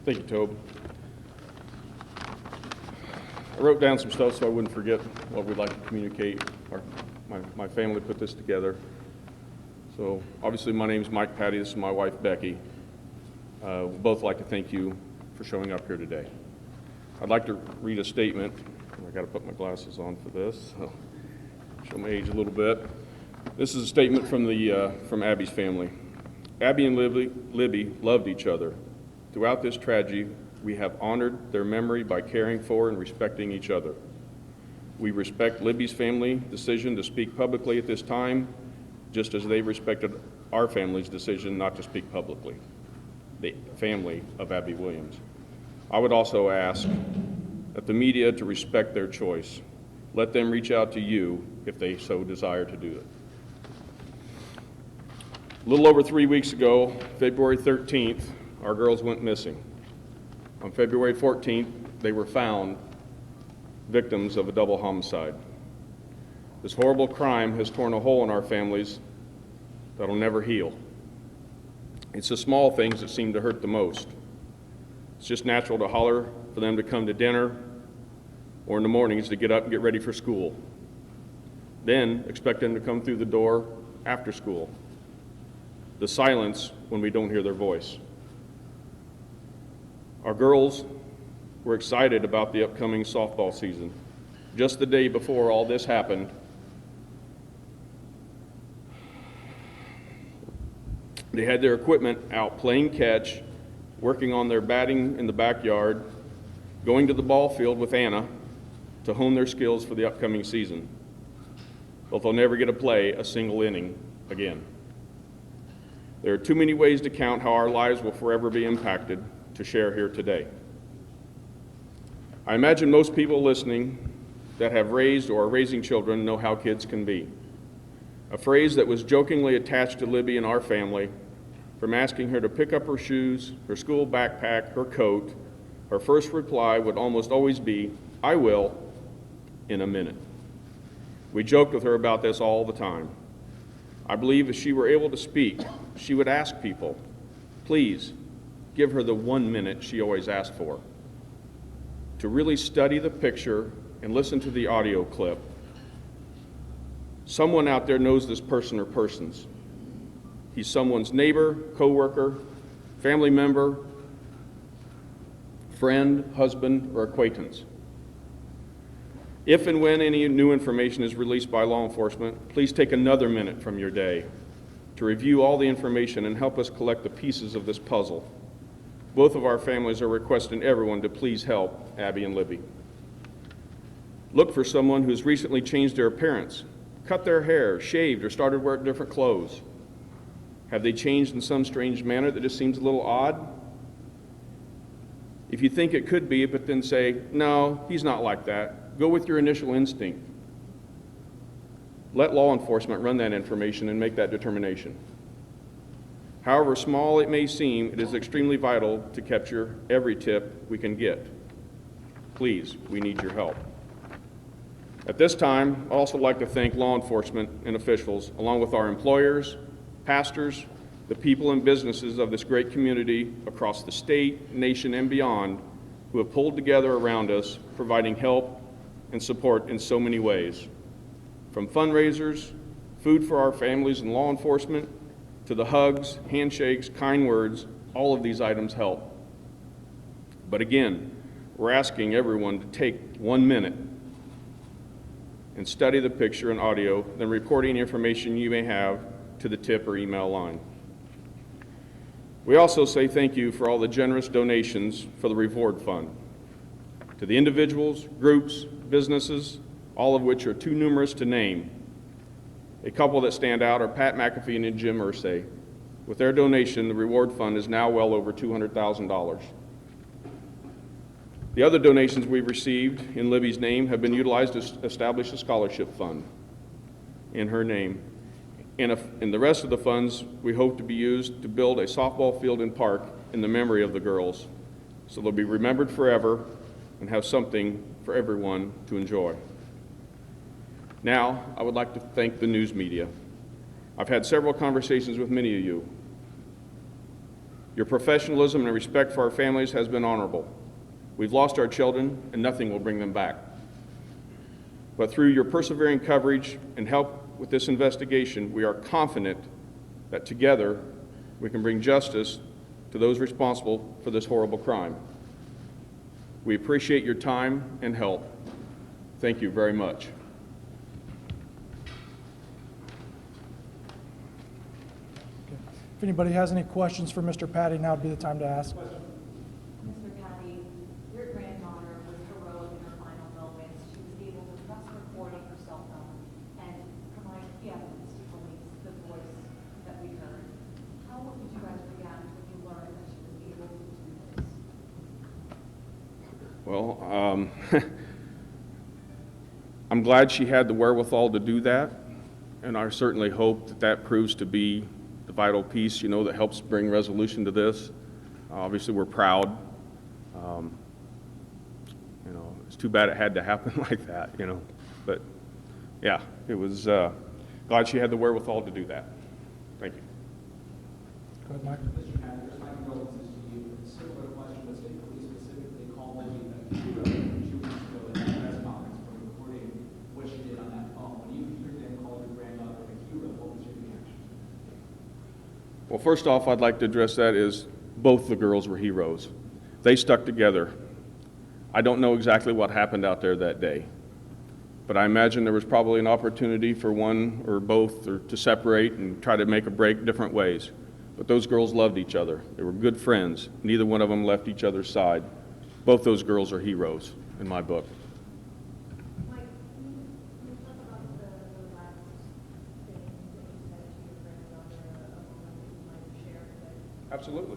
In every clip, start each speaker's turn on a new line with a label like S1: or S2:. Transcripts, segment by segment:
S1: Thank you, Tobe. I wrote down some stuff so I wouldn't forget what we'd like to communicate. My family put this together. So obviously my name is Mike Patty. This is my wife, Becky. We'd both like to thank you for showing up here today. I'd like to read a statement. I got to put my glasses on for this. So show my age a little bit. This is a statement from Abby's family. Abby and Libby loved each other. Throughout this tragedy, we have honored their memory by caring for and respecting each other. We respect Libby's family decision to speak publicly at this time, just as they respected our family's decision not to speak publicly, the family of Abby Williams. I would also ask that the media to respect their choice. Let them reach out to you if they so desire to do it. A little over 3 weeks ago, February 13th, our girls went missing. On February 14th, they were found victims of a double homicide. This horrible crime has torn a hole in our families that'll never heal. It's the small things that seem to hurt the most. It's just natural to holler for them to come to dinner or in the mornings to get up and get ready for school. Then expect them to come through the door after school. The silence when we don't hear their voice. Our girls were excited about the upcoming softball season. Just the day before all this happened, they had their equipment out playing catch, working on their batting in the backyard, going to the ball field with Anna to hone their skills for the upcoming season. But they'll never get to play a single inning again. There are too many ways to count how our lives will forever be impacted to share here today. I imagine most people listening that have raised or are raising children know how kids can be. A phrase that was jokingly attached to Libby and our family, from asking her to pick up her shoes, her school backpack, her coat, her first reply would almost always be, "I will, in a minute." We joked with her about this all the time. I believe if she were able to speak, she would ask people, please, give her the 1 minute she always asked for, to really study the picture and listen to the audio clip. Someone out there knows this person or persons. He's someone's neighbor, coworker, family member, friend, husband, or acquaintance. If and when any new information is released by law enforcement, please take another minute from your day to review all the information and help us collect the pieces of this puzzle. Both of our families are requesting everyone to please help Abby and Libby. Look for someone who's recently changed their appearance, cut their hair, shaved, or started wearing different clothes. Have they changed in some strange manner that just seems a little odd? If you think it could be, but then say, no, he's not like that, go with your initial instinct. Let law enforcement run that information and make that determination. However small it may seem, it is extremely vital to capture every tip we can get. Please, we need your help. At this time, I'd also like to thank law enforcement and officials, along with our employers, pastors, the people and businesses of this great community across the state, nation, and beyond, who have pulled together around us, providing help and support in so many ways. From fundraisers, food for our families and law enforcement, to the hugs, handshakes, kind words, all of these items help. But again, we're asking everyone to take 1 minute and study the picture and audio, then report any information you may have to the tip or email line. We also say thank you for all the generous donations for the Reward Fund. To the individuals, groups, businesses, all of which are too numerous to name. A couple that stand out are Pat McAfee and Jim Irsay. With their donation, the Reward Fund is now well over $200,000. The other donations we've received in Libby's name have been utilized to establish a scholarship fund in her name. And the rest of the funds we hope to be used to build a softball field and park in the memory of the girls, so they'll be remembered forever and have something for everyone to enjoy. Now, I would like to thank the news media. I've had several conversations with many of you. Your professionalism and respect for our families has been honorable. We've lost our children, and nothing will bring them back. But through your persevering coverage and help with this investigation, we are confident that together we can bring justice to those responsible for this horrible crime. We appreciate your time and help. Thank you very much.
S2: If anybody has any questions for Mr. Patty, now would be the time to ask.
S3: Mr. Patty, your granddaughter was heroic in her final moments. She was able to press record on her cell phone and provide the evidence to police the voice that we heard. How did you guys react when you learned that she was able to do this?
S1: Well, I'm glad she had the wherewithal to do that, and I certainly hope that that proves to be the vital piece, that helps bring resolution to this. Obviously, we're proud. It's too bad it had to happen like that, But, yeah, it was glad she had the wherewithal to do that. Thank you.
S2: Go ahead, Mike.
S4: Mr. Patty, here's my condolences to you. A similar question was state police specifically called you a hero 2 weeks ago in the press conference for recording what she did on that phone. When you heard them call your granddaughter a hero, what was your reaction?
S1: Well, first off, I'd like to address that is both the girls were heroes. They stuck together. I don't know exactly what happened out there that day, but I imagine there was probably an opportunity for one or both to separate and try to make a break different ways. But those girls loved each other. They were good friends. Neither one of them left each other's side. Both those girls are heroes in my book.
S3: Mike, can you talk about the last thing that you said to your granddaughter, a moment that you might have shared with
S1: Absolutely.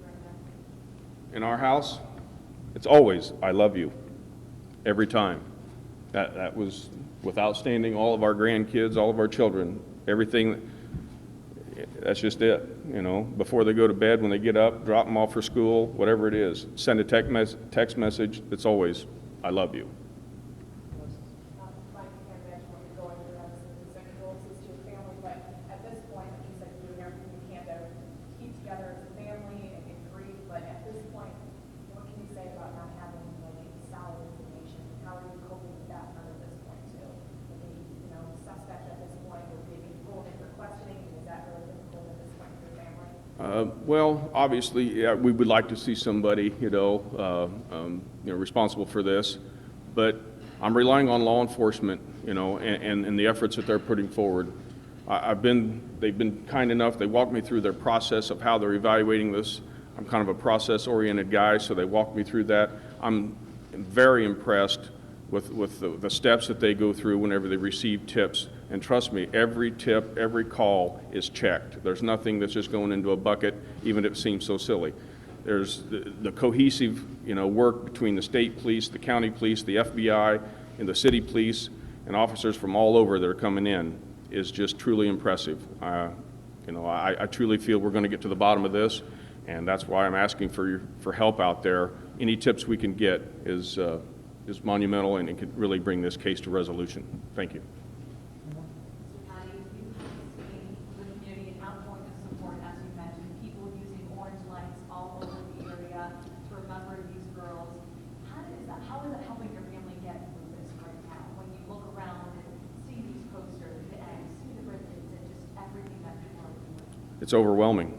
S3: right now?
S1: In our house, it's always, I love you, every time. That was without standing all of our grandkids, all of our children, everything. That's just it, Before they go to bed, when they get up, drop them off for school, whatever it is. Send a text message. It's always, I love you.
S5: Mike, I can't imagine what you're going through, obviously, the second condolences to your family, but at this point, like you said, you're doing everything you can to keep together as a family and get grief, but at this point, what can you say about not having like solid information? How are you coping with that part at this point too? The suspect at this point would be pulled in for questioning, is that really difficult at this point for your family?
S1: Well, obviously, yeah, we would like to see somebody, responsible for this, but I'm relying on law enforcement, and the efforts that they're putting forward. They've been kind enough, they walked me through their process of how they're evaluating this. I'm kind of a process-oriented guy, so they walked me through that. I'm very impressed with the steps that they go through whenever they receive tips. And trust me, every tip, every call is checked. There's nothing that's just going into a bucket, even if it seems so silly. There's the cohesive, work between the state police, the county police, the FBI, and the city police, and officers from all over that are coming in is just truly impressive. I truly feel we're going to get to the bottom of this, and that's why I'm asking for help out there. Any tips we can get is monumental, and it could really bring this case to resolution. Thank you.
S3: Mr. Patty, you have seen the community and outpouring of support, as you mentioned, people using orange lights all over the area to remember these girls. How is it helping your family get through this right now? When you look around and see these posters and see the ribbons and just everything that people are doing?
S1: It's overwhelming.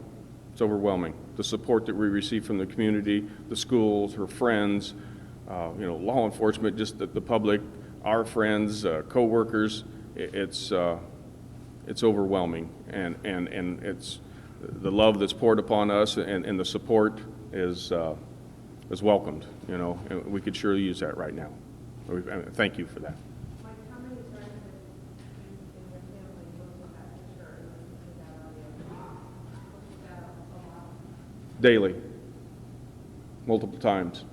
S1: It's overwhelming. The support that we receive from the community, the schools, her friends, law enforcement, just the public, our friends, co-workers. It's overwhelming, and it's the love that's poured upon us, and the support is welcomed. And we could surely use that right now. Thank you for that.
S5: Mike, how many times have you and your family looked at that picture and listened to that audio? Looked at that a lot?
S1: Daily, multiple times.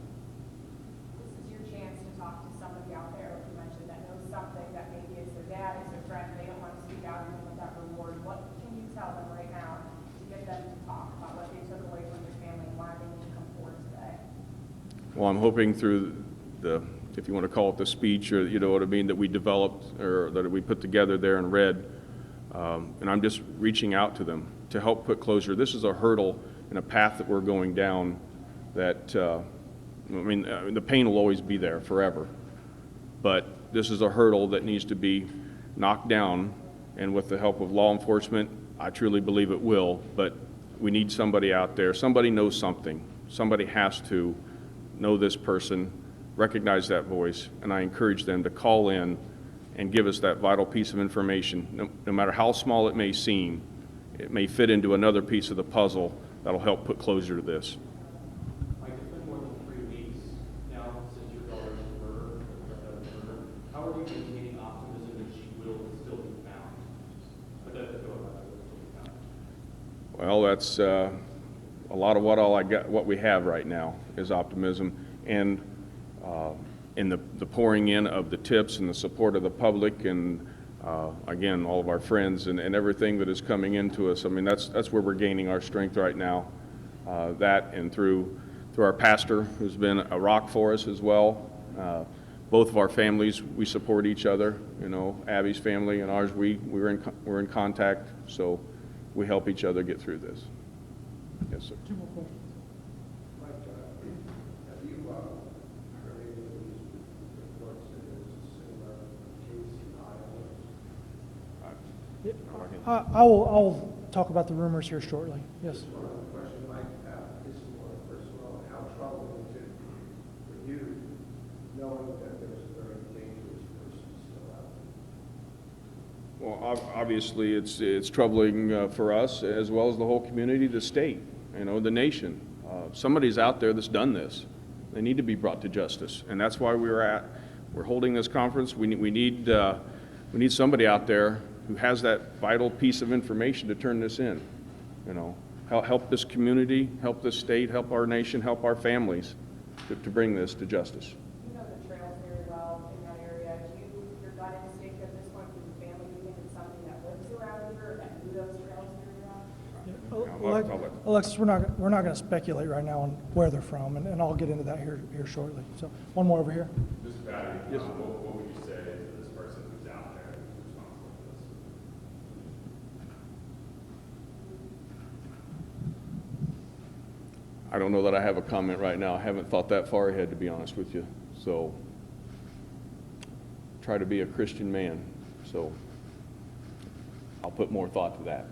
S5: This is your chance to talk to somebody out there, like you mentioned, that knows something that maybe it's their dad, it's their friend, they don't want to speak out even with that reward. What can you tell them right now to get them to talk about what they took away from your family and why they need to come forward today?
S1: Well, I'm hoping through if you want to call it the speech, or that we developed or that we put together there and read, and I'm just reaching out to them to help put closure. This is a hurdle in a path that we're going down that, the pain will always be there forever. But this is a hurdle that needs to be knocked down, and with the help of law enforcement, I truly believe it will, but we need somebody out there. Somebody knows something. Somebody has to know this person, recognize that voice, and I encourage them to call in and give us that vital piece of information. No matter how small it may seem, it may fit into another piece of the puzzle that'll help put closure to this.
S4: Mike, it's been more than 3 weeks now since your daughter's murder. How are you maintaining optimism that she will still be found?
S1: Well, that's a lot of what we have right now is optimism, and in the pouring in of the tips and the support of the public, and again, all of our friends and everything that is coming into us. I mean, that's where we're gaining our strength right now. That and through our pastor, who's been a rock for us as well. Both of our families, we support each other. You know, Abby's family and ours, we're in contact, so we help each other get through this. Yes, sir.
S2: Two more questions.
S6: Mike, have you heard any of these reports that there's a similar case in Iowa?
S2: I will talk about the rumors here shortly. Yes.
S6: Just one other question, Mike. This is more personal. How troubling is it for you knowing that there's a very dangerous person still out there?
S1: Well, obviously, it's troubling for us as well as the whole community, the state, the nation. Somebody's out there that's done this. They need to be brought to justice, and that's why we're holding this conference. We need somebody out there who has that vital piece of information to turn this in. Help this community, help this state, help our nation, help our families to bring this to justice.
S5: You know the trails very well in that area. Your gut instinct at this point from the family, do you think it's something that lives around here, that knew those trails very well?
S2: Alexis, we're not going to speculate right now on where they're from, and I'll get into that here shortly. So one more over here.
S7: Mr. Patty, what would you say to this person who's out there who's responsible for this?
S1: I don't know that I have a comment right now. I haven't thought that far ahead, to be honest with you. So try to be a Christian man. So I'll put more thought to that.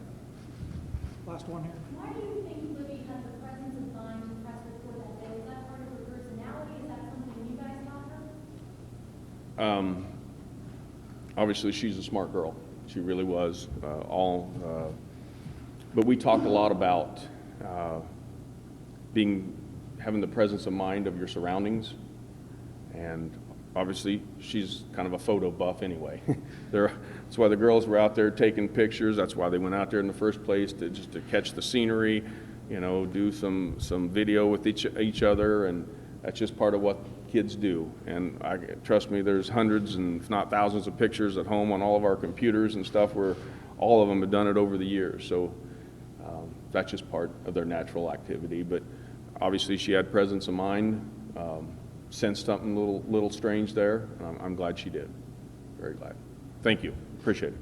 S2: Last one here.
S8: Why do you think Libby has the presence of mind to press before that day? Is that part of her personality? Is that something you guys taught her?
S1: Obviously, she's a smart girl. She really was. But we talked a lot about having the presence of mind of your surroundings, and obviously she's kind of a photo buff anyway. That's why the girls were out there taking pictures. That's why they went out there in the first place, to catch the scenery, do some video with each other, and that's just part of what kids do. And trust me, there's hundreds and if not thousands of pictures at home on all of our computers and stuff where all of them have done it over the years. So that's just part of their natural activity. But obviously she had presence of mind, sensed something little strange there, and I'm glad she did. Very glad. Thank you. Appreciate it.